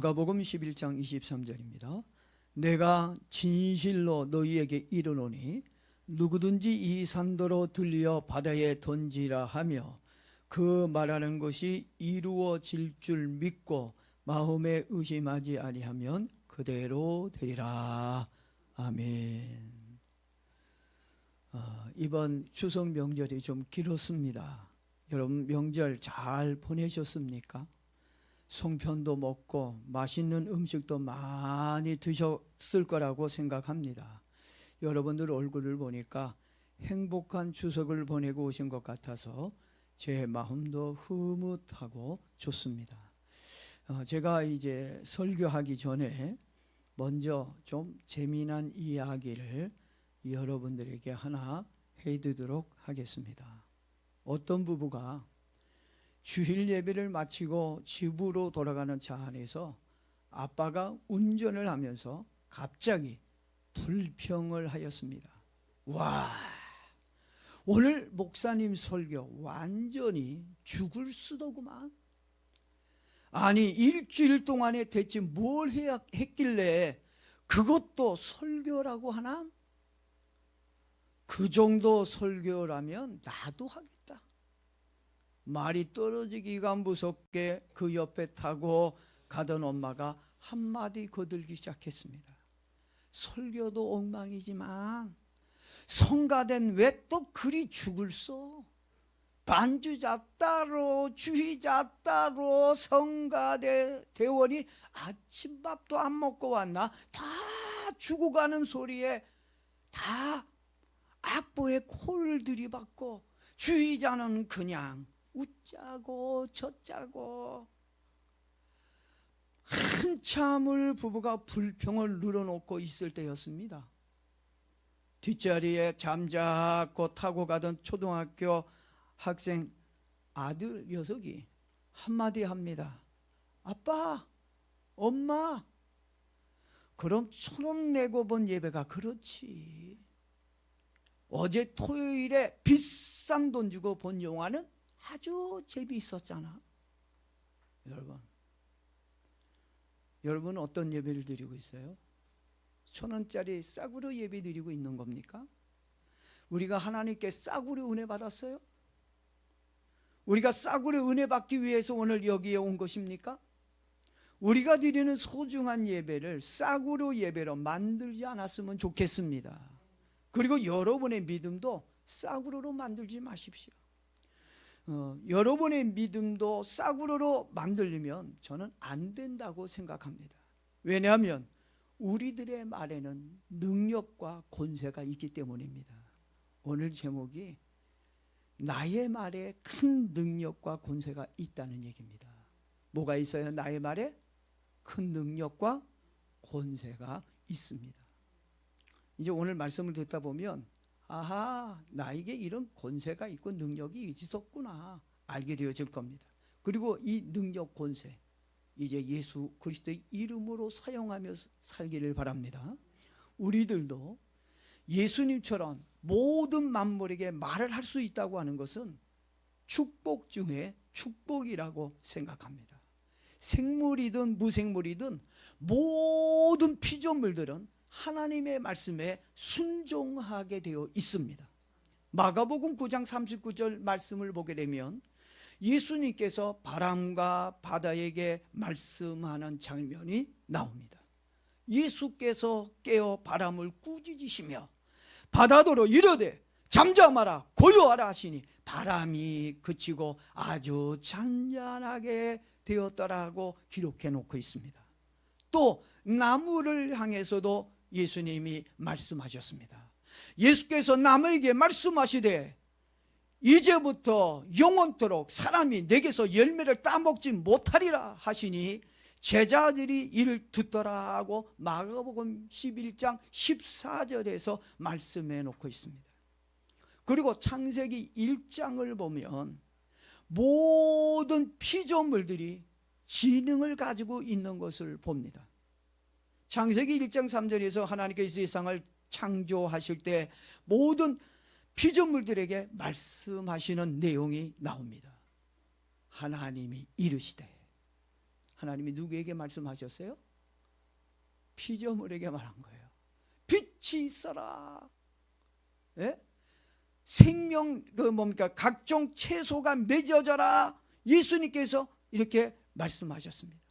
마가복음 11장 23절입니다. 내가 진실로 너희에게 이르노니 누구든지 이 산더러 들려 바다에 던지라 하며 그 말하는 것이 이루어질 줄 믿고 마음에 의심하지 아니하면 그대로 되리라. 아멘. 이번 추석 명절이 좀 길었습니다. 여러분 명절 잘 보내셨습니까? 송편도 먹고 맛있는 음식도 많이 드셨을 거라고 생각합니다. 여러분들 얼굴을 보니까 행복한 추석을 보내고 오신 것 같아서 제 마음도 흐뭇하고 좋습니다. 제가 이제 설교하기 전에 먼저 좀 재미난 이야기를 여러분들에게 하나 해드리도록 하겠습니다. 어떤 부부가 주일 예배를 마치고 집으로 돌아가는 차 안에서 아빠가 운전을 하면서 갑자기 불평을 하였습니다. 와, 오늘 목사님 설교 완전히 죽을 수도구만. 아니 일주일 동안에 대체 뭘 해야 했길래 그것도 설교라고 하나? 그 정도 설교라면 나도 하겠다. 말이 떨어지기가 무섭게 그 옆에 타고 가던 엄마가 한마디 거들기 시작했습니다. 설교도 엉망이지만 성가대는 왜 또 그리 죽을 써? 반주자 따로 주의자 따로 성가대 대원이 아침밥도 안 먹고 왔나? 다 죽어가는 소리에 다 악보에 코를 들이받고 주의자는 그냥 웃자고 젖자고. 한참을 부부가 불평을 늘어놓고 있을 때였습니다. 뒷자리에 잠자코 타고 가던 초등학교 학생 아들 녀석이 한마디 합니다. 아빠, 엄마, 그럼 1,000원 내고 본 예배가 그렇지. 어제 토요일에 비싼 돈 주고 본 영화는 아주 재미있었잖아. 여러분 어떤 예배를 드리고 있어요? 1,000원짜리 싸구려 예배 드리고 있는 겁니까? 우리가 하나님께 싸구려 은혜 받았어요? 우리가 싸구려 은혜 받기 위해서 오늘 여기에 온 것입니까? 우리가 드리는 소중한 예배를 싸구려 예배로 만들지 않았으면 좋겠습니다. 그리고 여러분의 믿음도 싸구려로 만들지 마십시오. 여러분의 믿음도 싸구려로 만들려면 저는 안 된다고 생각합니다. 왜냐하면 우리들의 말에는 능력과 권세가 있기 때문입니다. 오늘 제목이 나의 말에 큰 능력과 권세가 있다는 얘기입니다. 뭐가 있어요? 나의 말에 큰 능력과 권세가 있습니다. 이제 오늘 말씀을 듣다 보면 아하, 나에게 이런 권세가 있고 능력이 있었구나 알게 되어질 겁니다. 그리고 이 능력 권세 이제 예수 그리스도의 이름으로 사용하며 살기를 바랍니다. 우리들도 예수님처럼 모든 만물에게 말을 할 수 있다고 하는 것은 축복 중에 축복이라고 생각합니다. 생물이든 무생물이든 모든 피조물들은 하나님의 말씀에 순종하게 되어 있습니다. 마가복음 9장 39절 말씀을 보게 되면 예수님께서 바람과 바다에게 말씀하는 장면이 나옵니다. 예수께서 깨어 바람을 꾸짖으시며 바다더러 이르되 잠잠하라 고요하라 하시니 바람이 그치고 아주 잔잔하게 되었더라고 기록해 놓고 있습니다. 또 나무를 향해서도 예수님이 말씀하셨습니다. 예수께서 나무에게 말씀하시되 이제부터 영원토록 사람이 내게서 열매를 따먹지 못하리라 하시니 제자들이 이를 듣더라고 마가복음 11장 14절에서 말씀해 놓고 있습니다. 그리고 창세기 1장을 보면 모든 피조물들이 지능을 가지고 있는 것을 봅니다. 창세기 1장 3절에서 하나님께서 세상을 창조하실 때 모든 피조물들에게 말씀하시는 내용이 나옵니다. 하나님이 이르시되 하나님이 누구에게 말씀하셨어요? 피조물에게 말한 거예요. 빛이 있어라. 예? 생명 각종 채소가 맺어져라. 예수님께서 이렇게 말씀하셨습니다.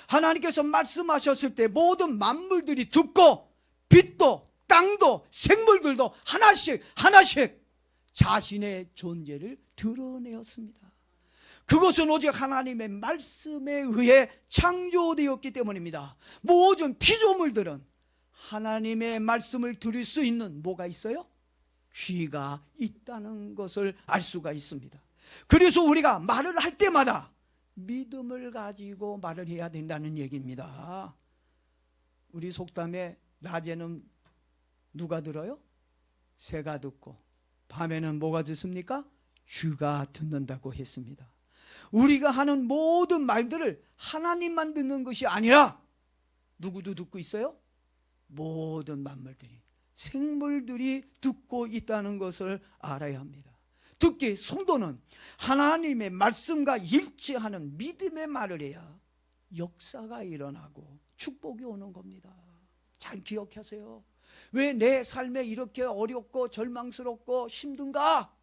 하나님께서 말씀하셨을 때 모든 만물들이 듣고 빛도 땅도 생물들도 하나씩 자신의 존재를 드러내었습니다. 그것은 오직 하나님의 말씀에 의해 창조되었기 때문입니다. 모든 피조물들은 하나님의 말씀을 들을 수 있는 뭐가 있어요? 귀가 있다는 것을 알 수가 있습니다. 그래서 우리가 말을 할 때마다 믿음을 가지고 말을 해야 된다는 얘기입니다. 우리 속담에 낮에는 누가 들어요? 새가 듣고 밤에는 뭐가 듣습니까? 쥐가 듣는다고 했습니다. 우리가 하는 모든 말들을 하나님만 듣는 것이 아니라 누구도 듣고 있어요? 모든 만물들이, 생물들이 듣고 있다는 것을 알아야 합니다. 특히 성도는 하나님의 말씀과 일치하는 믿음의 말을 해야 역사가 일어나고 축복이 오는 겁니다. 잘 기억하세요. 왜 내 삶에 이렇게 어렵고 절망스럽고 힘든가?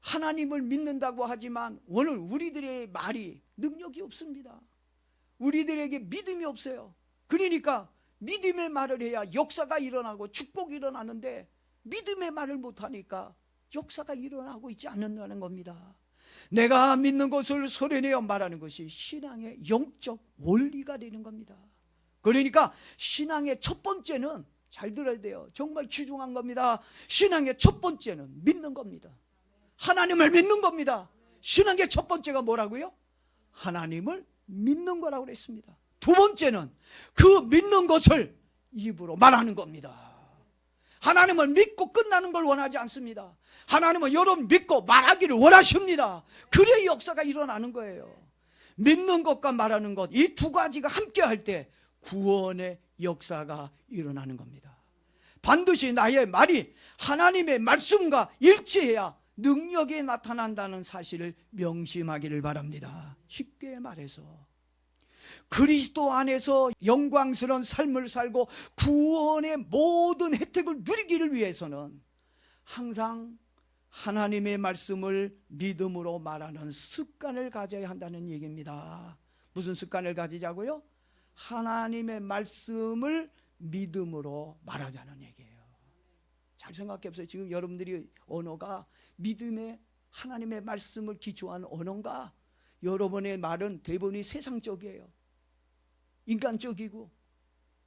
하나님을 믿는다고 하지만 오늘 우리들의 말이 능력이 없습니다. 우리들에게 믿음이 없어요. 그러니까 믿음의 말을 해야 역사가 일어나고 축복이 일어나는데 믿음의 말을 못하니까 역사가 일어나고 있지 않는다는 겁니다. 내가 믿는 것을 소리내어 말하는 것이 신앙의 영적 원리가 되는 겁니다. 그러니까 신앙의 첫 번째는, 잘 들어야 돼요, 정말 귀중한 겁니다. 신앙의 첫 번째는 믿는 겁니다. 하나님을 믿는 겁니다. 신앙의 첫 번째가 뭐라고요? 하나님을 믿는 거라고 그랬습니다. 두 번째는 그 믿는 것을 입으로 말하는 겁니다. 하나님을 믿고 끝나는 걸 원하지 않습니다. 하나님은 여러분 믿고 말하기를 원하십니다. 그래야 역사가 일어나는 거예요. 믿는 것과 말하는 것, 이 두 가지가 함께 할 때 구원의 역사가 일어나는 겁니다. 반드시 나의 말이 하나님의 말씀과 일치해야 능력이 나타난다는 사실을 명심하기를 바랍니다. 쉽게 말해서 그리스도 안에서 영광스러운 삶을 살고 구원의 모든 혜택을 누리기를 위해서는 항상 하나님의 말씀을 믿음으로 말하는 습관을 가져야 한다는 얘기입니다. 무슨 습관을 가지자고요? 하나님의 말씀을 믿음으로 말하자는 얘기예요. 잘 생각해 보세요. 지금 여러분들이 언어가 믿음의 하나님의 말씀을 기초한 언어인가? 여러분의 말은 대부분이 세상적이에요. 인간적이고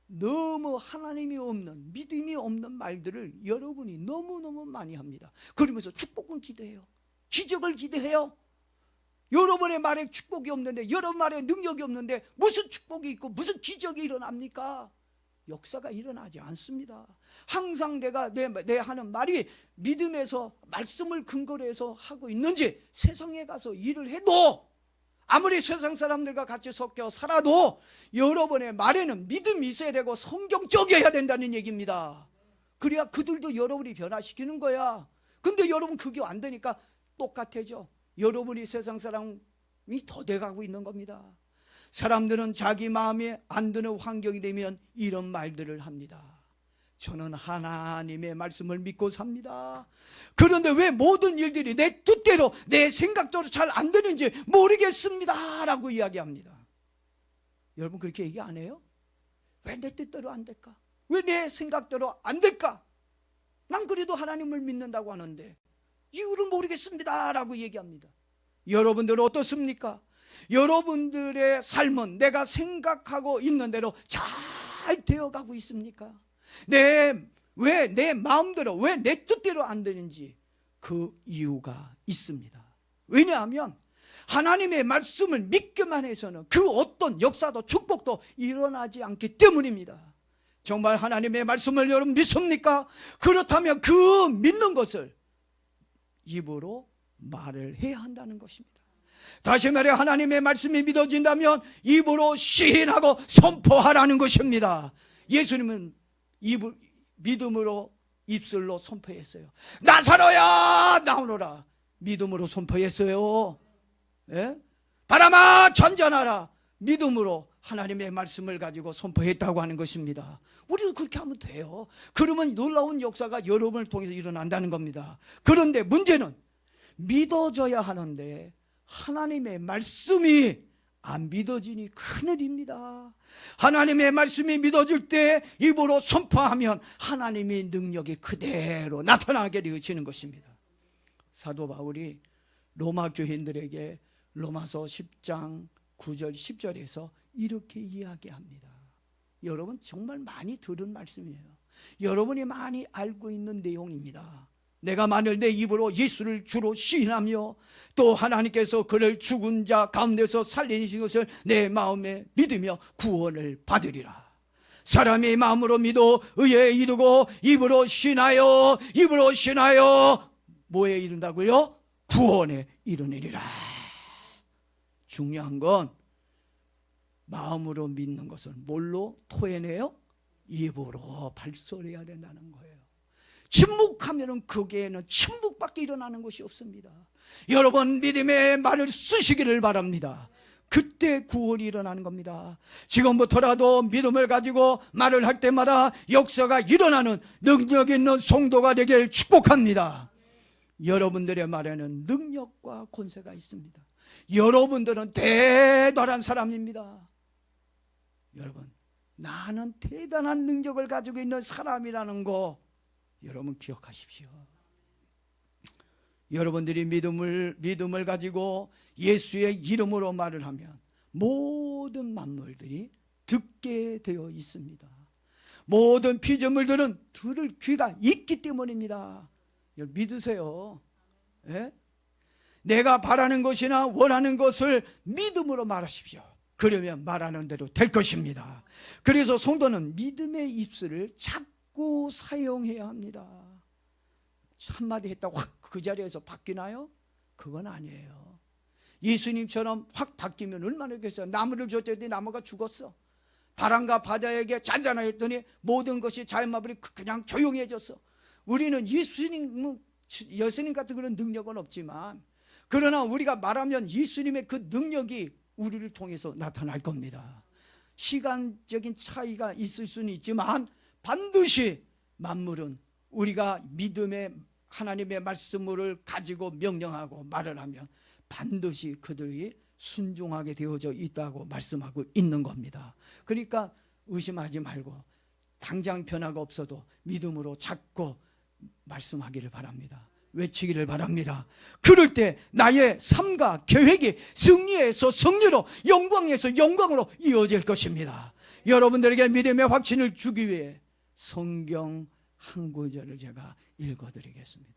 너무 하나님이 없는, 믿음이 없는 말들을 여러분이 너무너무 많이 합니다. 그러면서 축복은 기대해요. 기적을 기대해요. 여러분의 말에 축복이 없는데, 여러분 말에 능력이 없는데 무슨 축복이 있고 무슨 기적이 일어납니까? 역사가 일어나지 않습니다. 항상 내가 내 하는 말이 믿음에서 말씀을 근거로 해서 하고 있는지, 세상에 가서 일을 해도 아무리 세상 사람들과 같이 섞여 살아도 여러분의 말에는 믿음이 있어야 되고 성경적이어야 된다는 얘기입니다. 그래야 그들도 여러분이 변화시키는 거야. 근데 여러분 그게 안 되니까 똑같아져. 여러분이 세상 사람이 더 돼가고 있는 겁니다. 사람들은 자기 마음에 안 드는 환경이 되면 이런 말들을 합니다. 저는 하나님의 말씀을 믿고 삽니다. 그런데 왜 모든 일들이 내 뜻대로, 내 생각대로 잘 안 되는지 모르겠습니다 라고 이야기합니다. 여러분 그렇게 얘기 안 해요? 왜 내 뜻대로 안 될까? 왜 내 생각대로 안 될까? 난 그래도 하나님을 믿는다고 하는데 이유를 모르겠습니다 라고 얘기합니다. 여러분들은 어떻습니까? 여러분들의 삶은 내가 생각하고 있는 대로 잘 되어가고 있습니까? 왜 내 마음대로, 왜 내 뜻대로 안 되는지 그 이유가 있습니다. 왜냐하면 하나님의 말씀을 믿기만 해서는 그 어떤 역사도 축복도 일어나지 않기 때문입니다. 정말 하나님의 말씀을 여러분 믿습니까? 그렇다면 그 믿는 것을 입으로 말을 해야 한다는 것입니다. 다시 말해 하나님의 말씀이 믿어진다면 입으로 시인하고 선포하라는 것입니다. 예수님은 믿음으로 입술로 선포했어요. 나사로야 나오너라, 믿음으로 선포했어요. 예? 바람아 전전하라. 믿음으로 하나님의 말씀을 가지고 선포했다고 하는 것입니다. 우리도 그렇게 하면 돼요. 그러면 놀라운 역사가 여러분을 통해서 일어난다는 겁니다. 그런데 문제는 믿어져야 하는데 하나님의 말씀이 안 믿어지니 큰일입니다. 하나님의 말씀이 믿어질 때 입으로 선포하면 하나님의 능력이 그대로 나타나게 되어지는 것입니다. 사도 바울이 로마 교인들에게 로마서 10장 9절 10절에서 이렇게 이야기합니다. 여러분 정말 많이 들은 말씀이에요. 여러분이 많이 알고 있는 내용입니다. 내가 만일 내 입으로 예수를 주로 시인하며 또 하나님께서 그를 죽은 자 가운데서 살리신 것을 내 마음에 믿으며 구원을 받으리라. 사람이 마음으로 믿어 의에 이르고 입으로 신하여 뭐에 이른다고요? 구원에 이르느니라. 중요한 건 마음으로 믿는 것은 뭘로 토해내요? 입으로 발설해야 된다는 거예요. 침묵하면 거기에는 침묵밖에 일어나는 것이 없습니다. 여러분 믿음의 말을 쓰시기를 바랍니다. 그때 구원이 일어나는 겁니다. 지금부터라도 믿음을 가지고 말을 할 때마다 역사가 일어나는 능력 있는 성도가 되길 축복합니다. 여러분들의 말에는 능력과 권세가 있습니다. 여러분들은 대단한 사람입니다. 여러분, 나는 대단한 능력을 가지고 있는 사람이라는 거 여러분 기억하십시오. 여러분들이 믿음을 가지고 예수의 이름으로 말을 하면 모든 만물들이 듣게 되어 있습니다. 모든 피조물들은 들을 귀가 있기 때문입니다. 믿으세요. 예? 내가 바라는 것이나 원하는 것을 믿음으로 말하십시오. 그러면 말하는 대로 될 것입니다. 그래서 성도는 믿음의 입술을 자꾸 사용해야 합니다. 한마디 했다고 확 그 자리에서 바뀌나요? 그건 아니에요. 예수님처럼 확 바뀌면 얼마나 좋겠어요. 나무를 줬더니 나무가 죽었어. 바람과 바다에게 잔잔하 했더니 모든 것이 자연마블이 그냥 조용해졌어. 우리는 예수님 같은 그런 능력은 없지만 그러나 우리가 말하면 예수님의 그 능력이 우리를 통해서 나타날 겁니다. 시간적인 차이가 있을 수는 있지만 반드시 만물은 우리가 믿음의 하나님의 말씀을 가지고 명령하고 말을 하면 반드시 그들이 순종하게 되어져 있다고 말씀하고 있는 겁니다. 그러니까 의심하지 말고 당장 변화가 없어도 믿음으로 잡고 말씀하기를 바랍니다. 외치기를 바랍니다. 그럴 때 나의 삶과 계획이 승리에서 승리로 영광에서 영광으로 이어질 것입니다. 여러분들에게 믿음의 확신을 주기 위해 성경 한 구절을 제가 읽어드리겠습니다.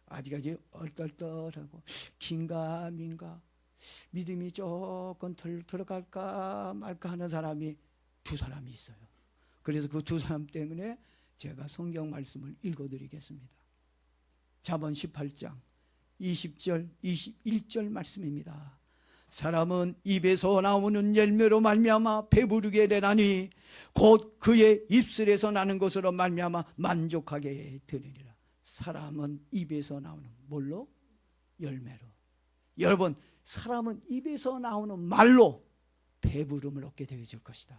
아직까지 얼떨떨하고 긴가민가 믿음이 조금 들어갈까 말까 하는 사람이 두 사람이 있어요. 그래서 그 두 사람 때문에 제가 성경 말씀을 읽어드리겠습니다. 잠언 18장 20절 21절 말씀입니다. 사람은 입에서 나오는 열매로 말미암아 배부르게 되나니 곧 그의 입술에서 나는 것으로 말미암아 만족하게 되리라. 사람은 입에서 나오는 뭘로? 열매로. 여러분, 사람은 입에서 나오는 말로 배부름을 얻게 되어질 것이다.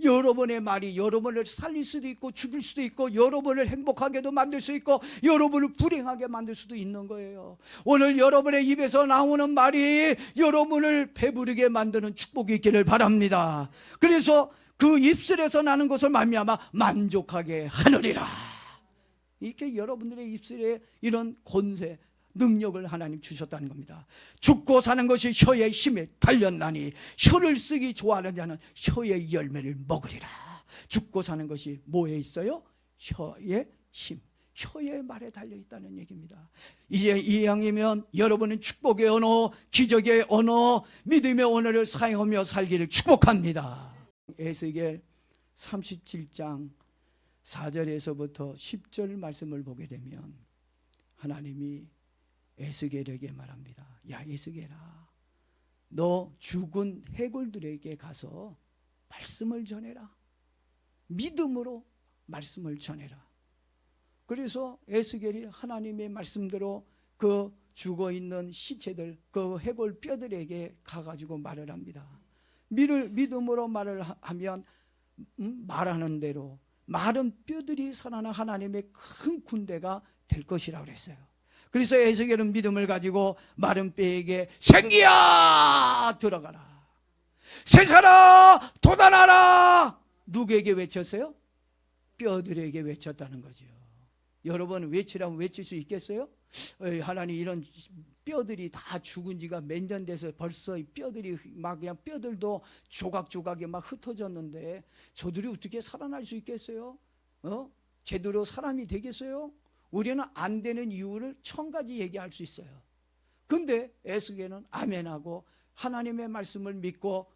여러분의 말이 여러분을 살릴 수도 있고 죽일 수도 있고 여러분을 행복하게도 만들 수 있고 여러분을 불행하게 만들 수도 있는 거예요. 오늘 여러분의 입에서 나오는 말이 여러분을 배부르게 만드는 축복이 있기를 바랍니다. 그래서 그 입술에서 나는 것을 말미암아 만족하게 하느니라. 이렇게 여러분들의 입술에 이런 권세 능력을 하나님 주셨다는 겁니다. 죽고 사는 것이 혀의 힘에 달렸나니 혀를 쓰기 좋아하는 자는 혀의 열매를 먹으리라. 죽고 사는 것이 뭐에 있어요? 혀의 힘, 혀의 말에 달려있다는 얘기입니다. 이제 이왕이면 여러분은 축복의 언어, 기적의 언어, 믿음의 언어를 사용하며 살기를 축복합니다. 에스겔 37장 4절에서부터 10절 말씀을 보게 되면 하나님이 에스겔에게 말합니다. 야 에스겔아, 너 죽은 해골들에게 가서 말씀을 전해라. 믿음으로 말씀을 전해라. 그래서 에스겔이 하나님의 말씀대로 그 죽어 있는 시체들, 그 해골 뼈들에게 가가지고 말을 합니다. 믿음으로 말을 하면 말하는 대로 마른 뼈들이 살아나 하나님의 큰 군대가 될 것이라고 그랬어요. 그래서 에스겔은 믿음을 가지고 마른 뼈에게 생기야 들어가라, 새살아 돋아나라. 누구에게 외쳤어요? 뼈들에게 외쳤다는 거죠. 여러분 외치라면 외칠 수 있겠어요? 하나님, 이런 뼈들이 다 죽은 지가 몇 년 돼서 벌써 뼈들이 막 그냥 뼈들도 조각조각이 막 흩어졌는데 저들이 어떻게 살아날 수 있겠어요? 제대로 사람이 되겠어요? 우리는 안 되는 이유를 1000가지 얘기할 수 있어요. 근데 에스겔은 아멘하고 하나님의 말씀을 믿고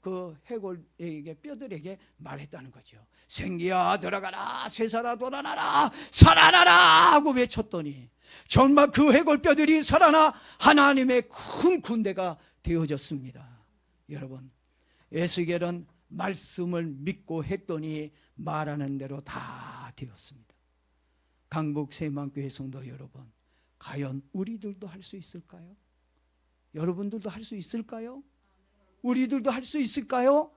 그 해골에게, 뼈들에게 말했다는 거죠. 생기야 들어가라, 새살아 돋아나라, 살아나라 하고 외쳤더니 정말 그 해골 뼈들이 살아나 하나님의 큰 군대가 되어졌습니다. 여러분, 에스겔은 말씀을 믿고 했더니 말하는 대로 다 되었습니다. 강북 새만교회 성도 여러분, 과연 우리들도 할 수 있을까요? 여러분들도 할 수 있을까요? 우리들도 할 수 있을까요?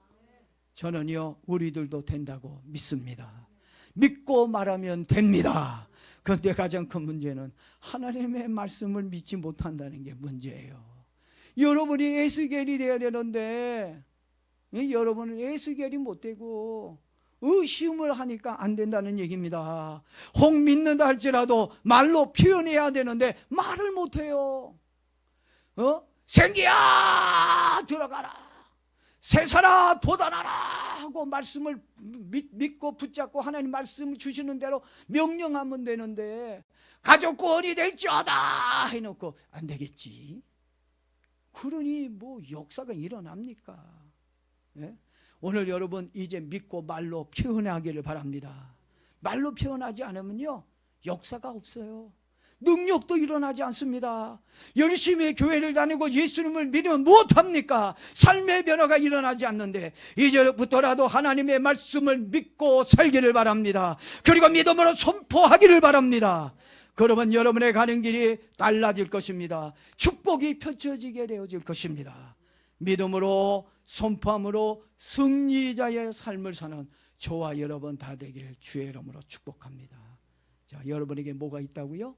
저는요, 우리들도 된다고 믿습니다. 믿고 말하면 됩니다. 그런데 가장 큰 문제는 하나님의 말씀을 믿지 못한다는 게 문제예요. 여러분이 에스겔이 되어야 되는데 여러분은 에스겔이 못 되고 의심을 하니까 안 된다는 얘기입니다. 혹 믿는다 할지라도 말로 표현해야 되는데 말을 못해요. 생기야 들어가라, 새살아 돋아나라 하고 말씀을 믿고 붙잡고 하나님 말씀 주시는 대로 명령하면 되는데 가족구원이 될지어다 해놓고 안 되겠지. 그러니 뭐 역사가 일어납니까? 예? 오늘 여러분 이제 믿고 말로 표현하기를 바랍니다. 말로 표현하지 않으면요 역사가 없어요. 능력도 일어나지 않습니다. 열심히 교회를 다니고 예수님을 믿으면 무엇합니까? 삶의 변화가 일어나지 않는데 이제부터라도 하나님의 말씀을 믿고 살기를 바랍니다. 그리고 믿음으로 선포하기를 바랍니다. 그러면 여러분의 가는 길이 달라질 것입니다. 축복이 펼쳐지게 되어질 것입니다. 믿음으로 선포함으로 승리자의 삶을 사는 저와 여러분 다 되길 주의 이름으로 축복합니다. 자, 여러분에게 뭐가 있다고요?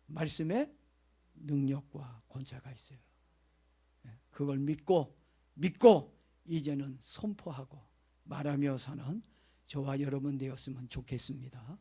말씀에 능력과 권세가 있어요. 그걸 믿고 이제는 선포하고 말하며 사는 저와 여러분 되었으면 좋겠습니다.